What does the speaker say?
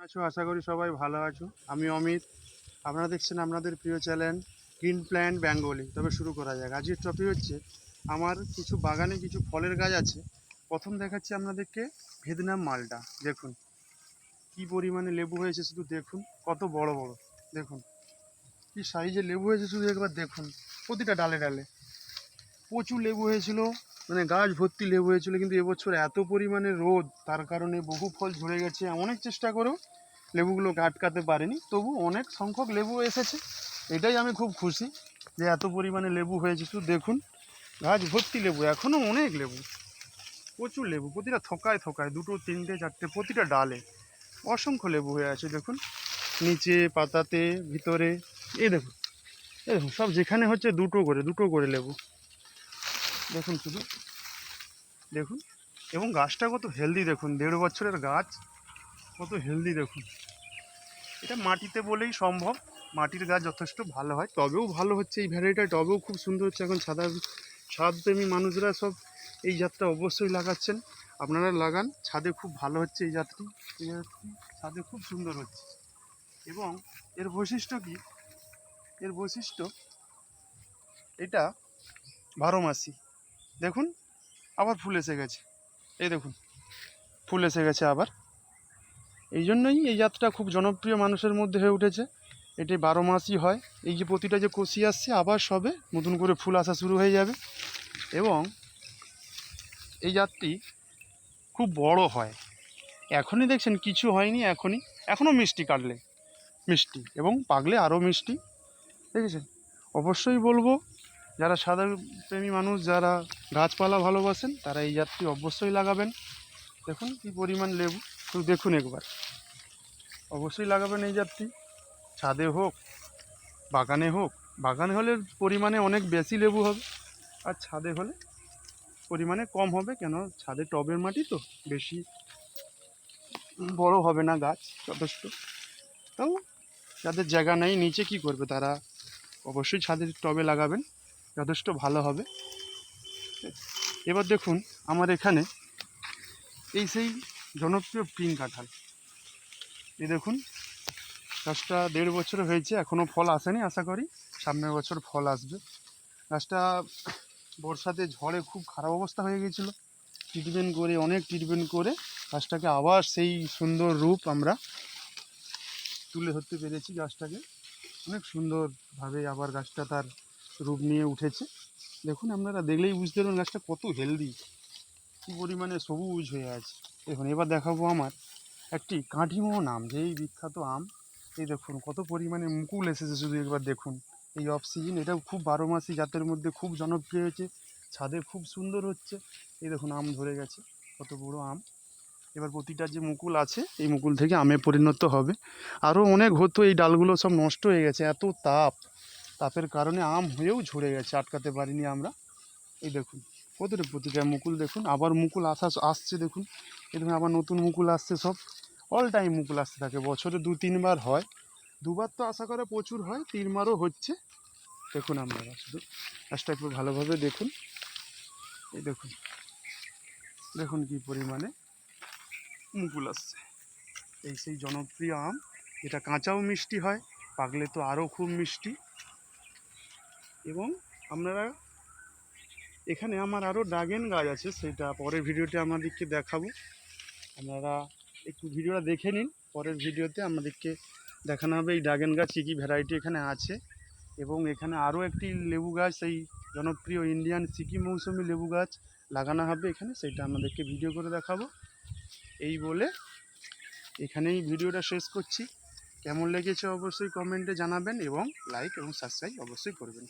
আছো? আশা করি সবাই ভালো আছো। আমি অমিত। আপনারা দেখছেন আপনাদের প্রিয় চ্যানেল গ্রিন প্ল্যান্ট বেঙ্গলি। তবে শুরু করা যাক। আজকের টপিক হচ্ছে আমার কিছু বাগানে কিছু ফলের গাছ আছে। প্রথম দেখাচ্ছি আপনাদেরকে ভিয়েতনাম মালটা। দেখুন কি পরিমাণে লেবু হয়েছে, শুধু দেখুন কত বড় বড়। দেখুন কি সাইজের লেবু হয়েছে, শুধু একবার দেখুন। প্রতিটা ডালে ডালে প্রচুর লেবু হয়েছিল, মানে গাছ ভর্তি লেবু হয়েছিল। কিন্তু এবছর এত পরিমাণে রোদ, তার কারণে বহু ফল ঝরে গেছে। অনেক চেষ্টা করেও লেবুগুলো আটকাতে পারেনি, তবু অনেক সংখ্যক লেবু এসেছে। এটাই আমি খুব খুশি যে এত পরিমাণে লেবু হয়েছে। শুধু দেখুন গাছ ভর্তি লেবু, এখনও অনেক লেবু, প্রচুর লেবু। প্রতিটা থোকায় থোকায় দুটো তিনটে চারটে, প্রতিটা ডালে অসংখ্য লেবু হয়ে আছে। দেখুন নিচে পাতাতে, ভিতরে, এই দেখুন, এই দেখুন, সব যেখানে হচ্ছে দুটো করে দুটো করে লেবু। দেখুন শুধু দেখুন, এবং গাছটা কত হেলদি দেখুন, 1.5 বছরের গাছ, কত হেলদি দেখুন। এটা মাটিতে বলেই সম্ভব, মাটির গাছ যথেষ্ট ভালো হয়। তবেও ভালো হচ্ছে এই ভ্যারাইটিটা, টবেও খুব সুন্দর হচ্ছে। এখন ছাদপ্রেমী মানুষরা সব এই জাতটা অবশ্যই লাগাচ্ছেন। আপনারা লাগান, ছাদে খুব ভালো হচ্ছে এই জাতটি। এই জাতটি ছাদে খুব সুন্দর হচ্ছে। এবং এর বৈশিষ্ট্য কি, এর বৈশিষ্ট্য এটা 12 মাসি। দেখুন আবার ফুল এসে গেছে, এই দেখুন ফুল এসে গেছে আবার। এই জন্যই এই জাতটা খুব জনপ্রিয় মানুষের মধ্যে হয়ে উঠেছে। এটি 12 মাসই হয়। এই যে প্রতিটা যে কষি আসছে, আবার সবে নতুন করে ফুল আসা শুরু হয়ে যাবে। এবং এই জাতটি খুব বড় হয়। এখনই দেখছেন কিছু হয়নি, এখনও মিষ্টি, কাটলে মিষ্টি এবং পাকলে আরও মিষ্টি। দেখেছেন? অবশ্যই বলবো যারা সাদা প্রেমী মানুষ, যারা গাছপালা ভালোবাসেন, তারা এই জাতটি অবশ্যই লাগাবেন। দেখুন কী পরিমাণ লেবু, শুধু দেখুন একবার। অবশ্যই লাগাবেন এই জাতটি, ছাদে হোক বাগানে হোক। বাগানে হলে পরিমাণে অনেক বেশি লেবু হবে, আর ছাদে হলে পরিমাণে কম হবে। কেন, ছাদে টবের মাটি তো, বেশি বড় হবে না গাছ যথেষ্ট। তাও যাদের জায়গা নেই নিচে, কি করবে তারা অবশ্যই ছাদের টবে লাগাবেন, যথেষ্ট ভালো হবে। এবার দেখুন আমার এখানে এই সেই জনপ্রিয় পিং কাঁঠাল। এই দেখুন গাছটা 1.5 বছর হয়েছে, এখনও ফল আসেনি। আশা করি সামনের বছর ফল আসবে। গাছটা বর্ষাতে ঝড়ে খুব খারাপ অবস্থা হয়ে গিয়েছিলো। অনেক ট্রিটমেন্ট করে গাছটাকে আবার সেই সুন্দর রূপ আমরা তুলে ধরতে পেরেছি। গাছটাকে অনেক সুন্দরভাবে আবার গাছটা তার রূপ নিয়ে উঠেছে। দেখুন আপনারা দেখলেই বুঝতে পারবেন গাছটা কত হেলদি, কী পরিমাণে সবুজ হয়ে আছে। দেখুন এবার দেখাবো আমার একটি কাঁটিমোহন আম, যেই বিখ্যাত আম। এই দেখুন কত পরিমাণে মুকুল এসেছে, শুধু একবার দেখুন। এই অফ সিজন, এটাও খুব 12 মাসি জাতের মধ্যে খুব জনপ্রিয় হয়েছে, ছাদে খুব সুন্দর হচ্ছে। এই দেখুন আম ধরে গেছে, কত বড় আম। এবার প্রতিটা যে মুকুল আছে, এই মুকুল থেকে আমে পরিণত হবে। আরও অনেক হতো, এই ডালগুলো সব নষ্ট হয়ে গেছে, এত তাপের কারণে আম হয়েও ঝরে গেছে, আটকাতে পারিনি আমরা। এই দেখুন প্রতিটা মুকুল দেখুন, আবার মুকুল আসছে দেখুন। এই দেখুন আবার নতুন মুকুল আসছে, সব অল টাইম মুকুল আসতে থাকে। বছরে 2-3 বার হয়, 2 বার তো আশা করে প্রচুর হয়, 3বারও হচ্ছে। দেখুন আপনারা শুধু গাছটা একটু ভালোভাবে দেখুন। এই দেখুন, দেখুন কী পরিমাণে মুকুল আসছে। এই সেই জনপ্রিয় আম, এটা কাঁচাও মিষ্টি হয়, পাকলে তো আরও খুব মিষ্টি। এবং আপনারা এখানে আমার আরও ড্রাগন গাছ আছে, সেটা পরের ভিডিওতে আমাদেরকে দেখাবো। আপনারা একটু ভিডিওটা দেখে নিন, পরের ভিডিওতে আমাদেরকে দেখানো হবে এই ড্রাগন গাছ কী কী ভ্যারাইটি এখানে আছে। এবং এখানে আরও একটি লেবু গাছ, সেই জনপ্রিয় ইন্ডিয়ান সিকিম মৌসুমি লেবু গাছ লাগানো হবে এখানে, সেটা আমাদেরকে ভিডিও করে দেখাবো। এই বলে এখানেই ভিডিওটা শেষ করছি। কেমন লেগেছে অবশ্যই কমেন্টে জানাবেন, এবং লাইক এবং সাবস্ক্রাইব অবশ্যই করবেন।